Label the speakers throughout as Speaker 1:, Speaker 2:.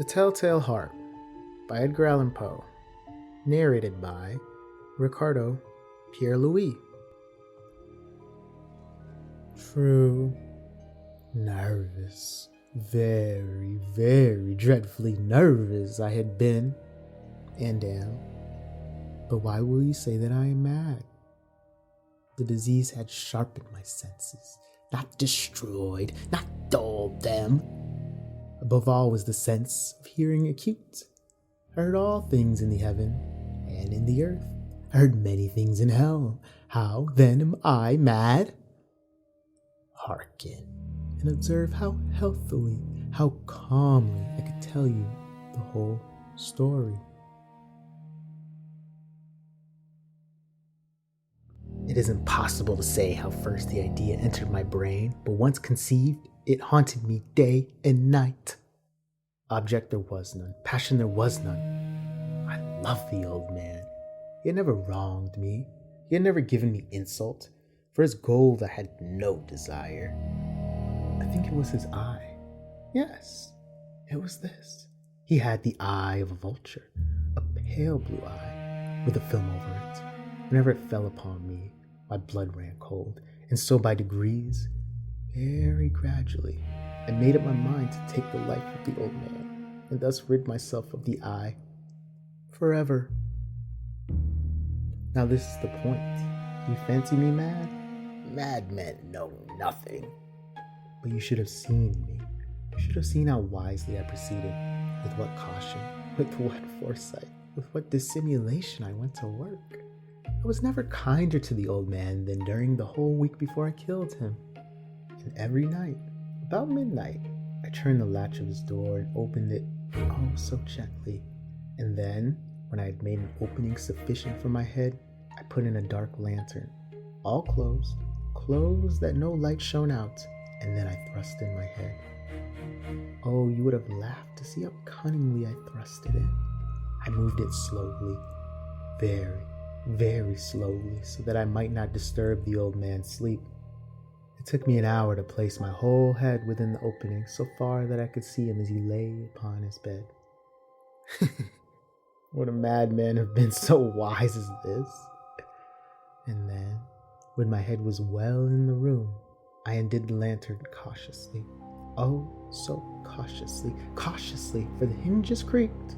Speaker 1: The Telltale Harp by Edgar Allen Poe. Narrated by Ricardo Pierre-Louis. True. Nervous. Very, very dreadfully nervous I had been and am. But why will you say that I am mad? The disease had sharpened my senses, not destroyed, not dulled them. Above all was the sense of hearing acute. I heard all things in the heaven and in the earth. I heard many things in hell. How, then, am I mad? Hearken and observe how healthily, how calmly I could tell you the whole story. It is impossible to say how first the idea entered my brain, but once conceived, it haunted me day and night. Object there was none, passion there was none. I loved the old man. He had never wronged me. He had never given me insult. For his gold I had no desire. I think it was his eye. Yes, it was this. He had the eye of a vulture, a pale blue eye with a film over it. Whenever it fell upon me, my blood ran cold, and so by degrees, very gradually, I made up my mind to take the life of the old man, and thus rid myself of the eye forever. Now this is the point. You fancy me mad? Madmen know nothing. But you should have seen me. You should have seen how wisely I proceeded, with what caution, with what foresight, with what dissimulation I went to work. I was never kinder to the old man than during the whole week before I killed him. And every night, about midnight, I turned the latch of his door and opened it, oh, so gently. And then, when I had made an opening sufficient for my head, I put in a dark lantern, all closed that no light shone out, and then I thrust in my head. Oh, you would have laughed to see how cunningly I thrust it in. I moved it slowly, very, very slowly, so that I might not disturb the old man's sleep. It took me an hour to place my whole head within the opening, so far that I could see him as he lay upon his bed. Would a madman have been so wise as this? And then, when my head was well in the room, I undid the lantern cautiously. Oh, so cautiously, for the hinges creaked.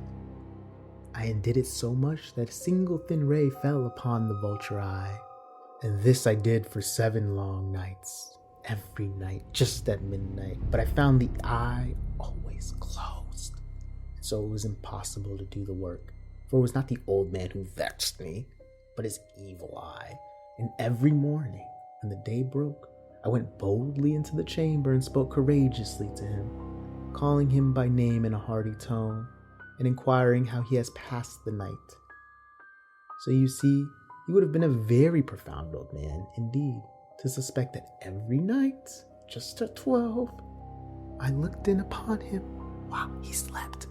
Speaker 1: I undid it so much that a single thin ray fell upon the vulture eye. And this I did for 7 long nights. Every night, just at midnight. But I found the eye always closed. So it was impossible to do the work. For it was not the old man who vexed me, but his evil eye. And every morning, when the day broke, I went boldly into the chamber and spoke courageously to him, calling him by name in a hearty tone, and inquiring how he has passed the night. So you see, he would have been a very profound old man, indeed, to suspect that every night, just at 12, I looked in upon him while he slept.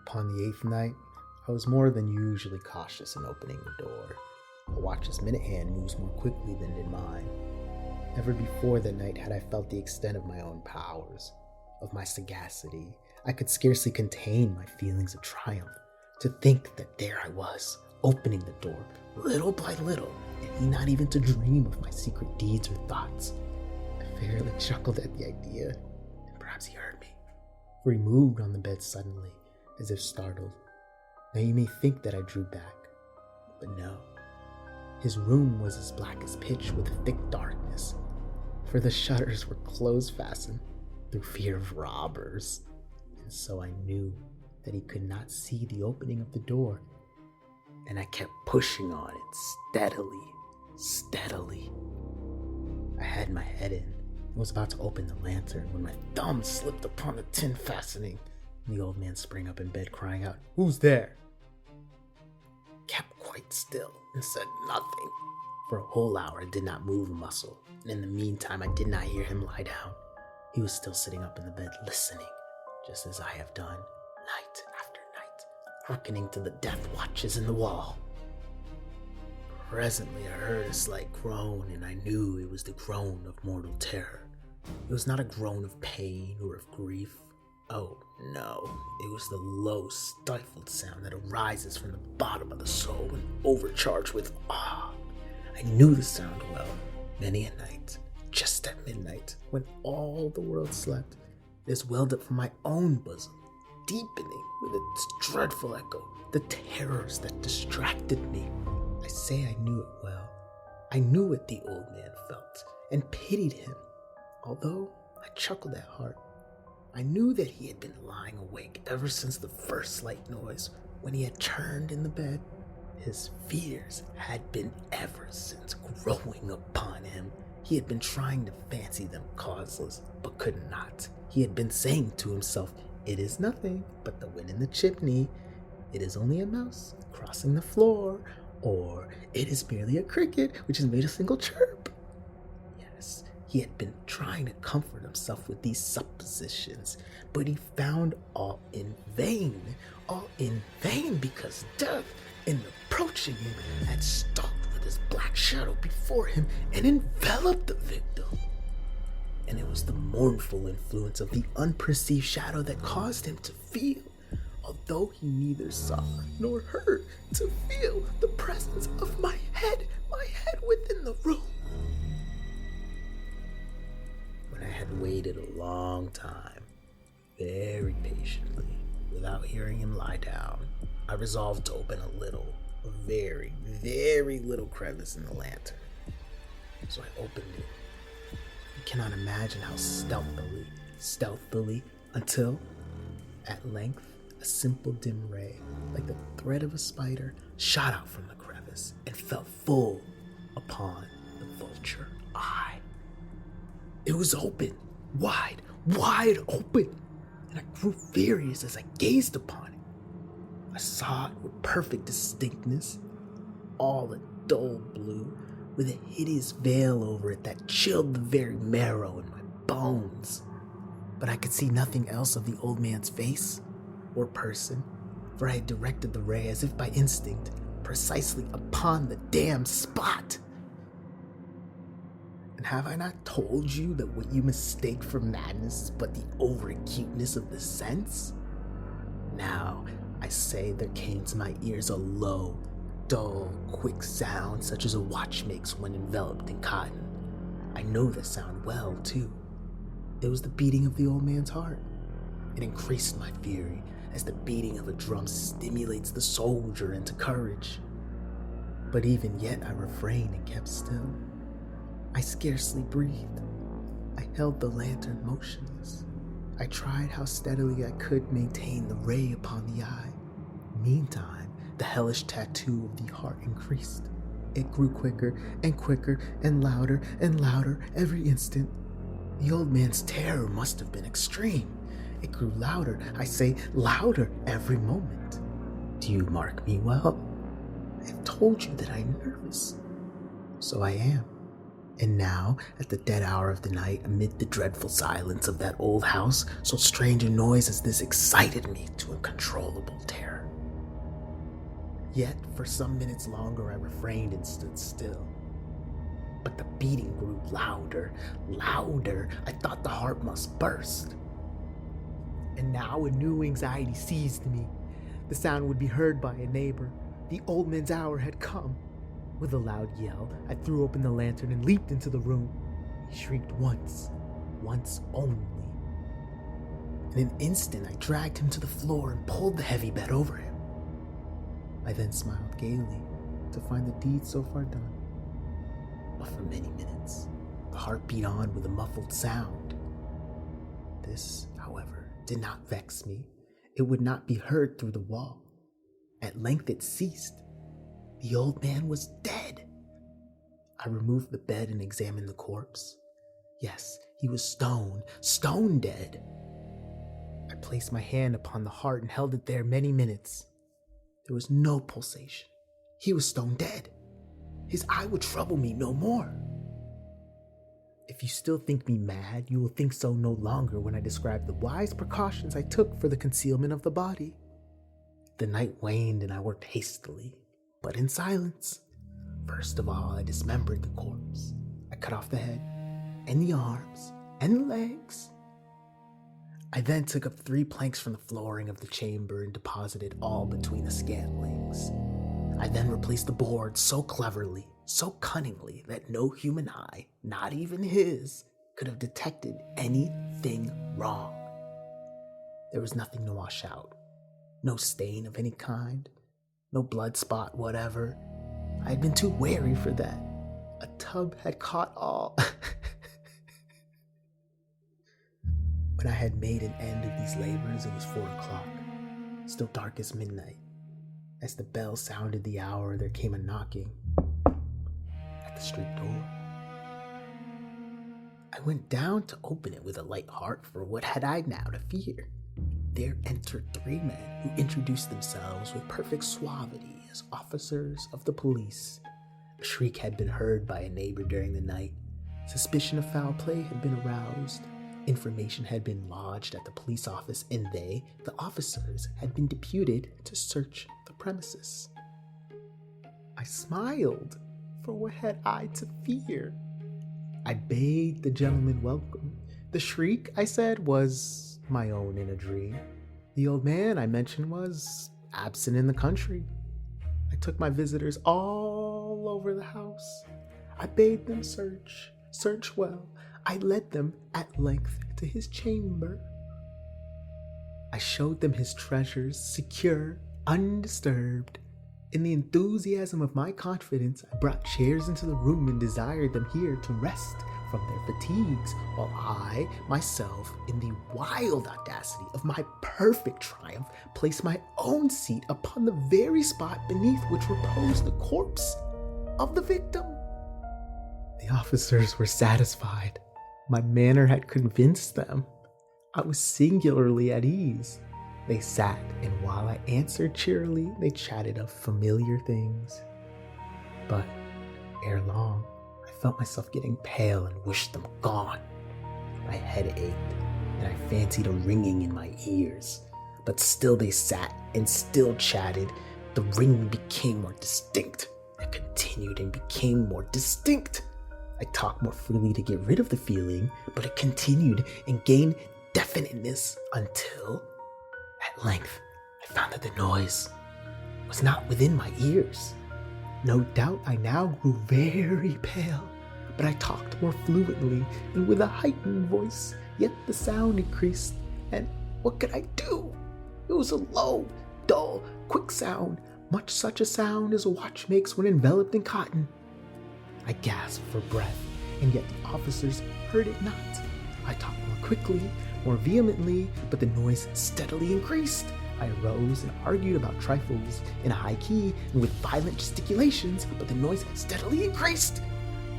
Speaker 1: Upon the 8th night, I was more than usually cautious in opening the door. A watch's minute hand moves more quickly than did mine. Never before that night had I felt the extent of my own powers, of my sagacity. I could scarcely contain my feelings of triumph. To think that there I was, opening the door, little by little, and he not even to dream of my secret deeds or thoughts. I fairly chuckled at the idea, and perhaps he heard me, for he moved on the bed suddenly, as if startled. Now you may think that I drew back, but no. His room was as black as pitch with thick darkness, for the shutters were close-fastened through fear of robbers, and so I knew that he could not see the opening of the door, and I kept pushing on it steadily. I had my head in and was about to open the lantern when my thumb slipped upon the tin fastening, and the old man sprang up in bed crying out, "Who's there?" Kept quite still and said nothing. For a whole hour I did not move a muscle, and in the meantime I did not hear him lie down. He was still sitting up in the bed listening, just as I have done, night after night, hearkening to the death watches in the wall. Presently I heard a slight groan, and I knew it was the groan of mortal terror. It was not a groan of pain or of grief, Oh no, it was the low, stifled sound that arises from the bottom of the soul when overcharged with awe. I knew the sound well, many a night, just at midnight, when all the world slept. It welled up from my own bosom, deepening with its dreadful echo the terrors that distracted me. I say I knew it well. I knew what the old man felt, and pitied him, although I chuckled at heart. I knew that he had been lying awake ever since the first slight noise, when he had turned in the bed. His fears had been ever since growing upon him. He had been trying to fancy them causeless, but could not. He had been saying to himself, "It is nothing but the wind in the chimney. It is only a mouse crossing the floor," or "It is merely a cricket which has made a single chirp." Yes, he had been trying to comfort himself with these suppositions, but he found all in vain, because death, in approaching him, had stalked with his black shadow before him and enveloped the victim. And it was the mournful influence of the unperceived shadow that caused him to feel, although he neither saw nor heard, to feel the presence of my head within the room. When I had waited a long time, very patiently, without hearing him lie down, I resolved to open a very, very little crevice in the lantern. So I opened it. You cannot imagine how stealthily, until, at length, a simple dim ray, like the thread of a spider, shot out from the crevice and fell full upon the vulture eye. It was open, wide open, and I grew furious as I gazed upon it. I saw it with perfect distinctness, all a dull blue, with a hideous veil over it that chilled the very marrow in my bones. But I could see nothing else of the old man's face or person, for I had directed the ray as if by instinct, precisely upon the damned spot. And have I not told you that what you mistake for madness is but the over-acuteness of the sense? Now, I say there came to my ears a low, dull, quick sound such as a watch makes when enveloped in cotton. I know the sound well, too. It was the beating of the old man's heart. It increased my fury, as the beating of a drum stimulates the soldier into courage. But even yet I refrained and kept still. I scarcely breathed. I held the lantern motionless. I tried how steadily I could maintain the ray upon the eye. Meantime, the hellish tattoo of the heart increased. It grew quicker and louder every instant. The old man's terror must have been extreme. It grew louder, I say louder every moment. Do you mark me well? I have told you that I am nervous. So I am. And now, at the dead hour of the night, amid the dreadful silence of that old house, so strange a noise as this excited me to uncontrollable terror. Yet, for some minutes longer, I refrained and stood still. But the beating grew louder. I thought the heart must burst. And now a new anxiety seized me. The sound would be heard by a neighbor. The old man's hour had come. With a loud yell, I threw open the lantern and leaped into the room. He shrieked once only. In an instant, I dragged him to the floor and pulled the heavy bed over him. I then smiled gaily to find the deed so far done. But for many minutes, the heart beat on with a muffled sound. This, however, did not vex me. It would not be heard through the wall. At length it ceased. The old man was dead. I removed the bed and examined the corpse. Yes, he was stone dead. I placed my hand upon the heart and held it there many minutes. There was no pulsation. He was stone dead. His eye would trouble me no more. If you still think me mad, you will think so no longer when I describe the wise precautions I took for the concealment of the body. The night waned and I worked hastily, but in silence. First of all, I dismembered the corpse. I cut off the head, and the arms, and the legs. I then took up 3 planks from the flooring of the chamber and deposited all between the scantlings. I then replaced the board so cleverly, so cunningly, that no human eye, not even his, could have detected anything wrong. There was nothing to wash out, no stain of any kind, no blood spot whatever. I had been too wary for that. A tub had caught all. When I had made an end of these labors, it was 4 o'clock, still dark as midnight. As the bell sounded the hour, there came a knocking at the street door. I went down to open it with a light heart, for what had I now to fear? There entered 3 men who introduced themselves with perfect suavity as officers of the police. A shriek had been heard by a neighbor during the night. Suspicion of foul play had been aroused. Information had been lodged at the police office, and they, the officers, had been deputed to search the premises. I smiled, for what had I to fear? I bade the gentleman welcome. The shriek, I said, was my own in a dream. The old man, I mentioned, was absent in the country. I took my visitors all over the house. I bade them search well. I led them at length to his chamber. I showed them his treasures, secure, undisturbed. In the enthusiasm of my confidence, I brought chairs into the room and desired them here to rest from their fatigues, while I, myself, in the wild audacity of my perfect triumph, placed my own seat upon the very spot beneath which reposed the corpse of the victim. The officers were satisfied. My manner had convinced them. I was singularly at ease. They sat, and while I answered cheerily, they chatted of familiar things. But ere long, I felt myself getting pale and wished them gone. My head ached, and I fancied a ringing in my ears. But still they sat and still chatted. The ringing became more distinct. It continued and became more distinct. I talked more freely to get rid of the feeling, but it continued and gained definiteness until, at length, I found that the noise was not within my ears. No doubt I now grew very pale, but I talked more fluently and with a heightened voice, yet the sound increased, and what could I do? It was a low, dull, quick sound, much such a sound as a watch makes when enveloped in cotton. I gasped for breath, and yet the officers heard it not. I talked more quickly, more vehemently, but the noise steadily increased. I arose and argued about trifles in a high key and with violent gesticulations, but the noise steadily increased.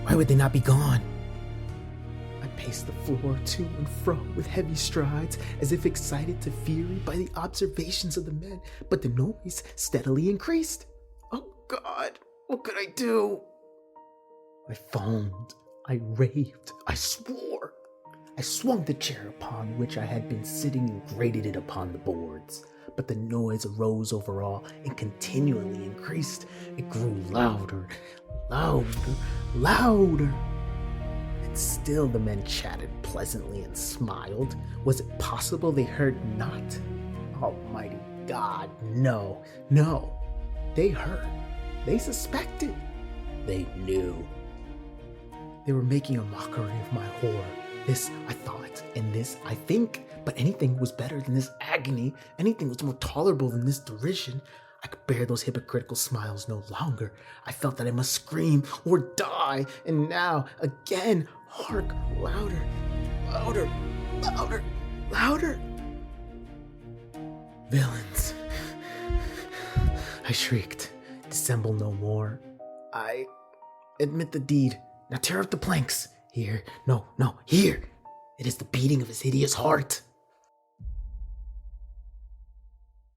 Speaker 1: Why would they not be gone? I paced the floor to and fro with heavy strides, as if excited to fury by the observations of the men, but the noise steadily increased. Oh God, what could I do? I foamed, I raved, I swore. I swung the chair upon which I had been sitting and grated it upon the boards, but the noise arose over all and continually increased. It grew louder, louder, louder. And still the men chatted pleasantly and smiled. Was it possible they heard not? Almighty God, no, no. They heard. They suspected. They knew. They were making a mockery of my horror. This I thought, and this I think, but anything was better than this agony. Anything was more tolerable than this derision. I could bear those hypocritical smiles no longer. I felt that I must scream or die, and now, again, hark, louder, louder, louder, louder. Villains! I shrieked. Dissemble no more. I admit the deed. Now tear up the planks. Here. No, here. It is the beating of his hideous heart.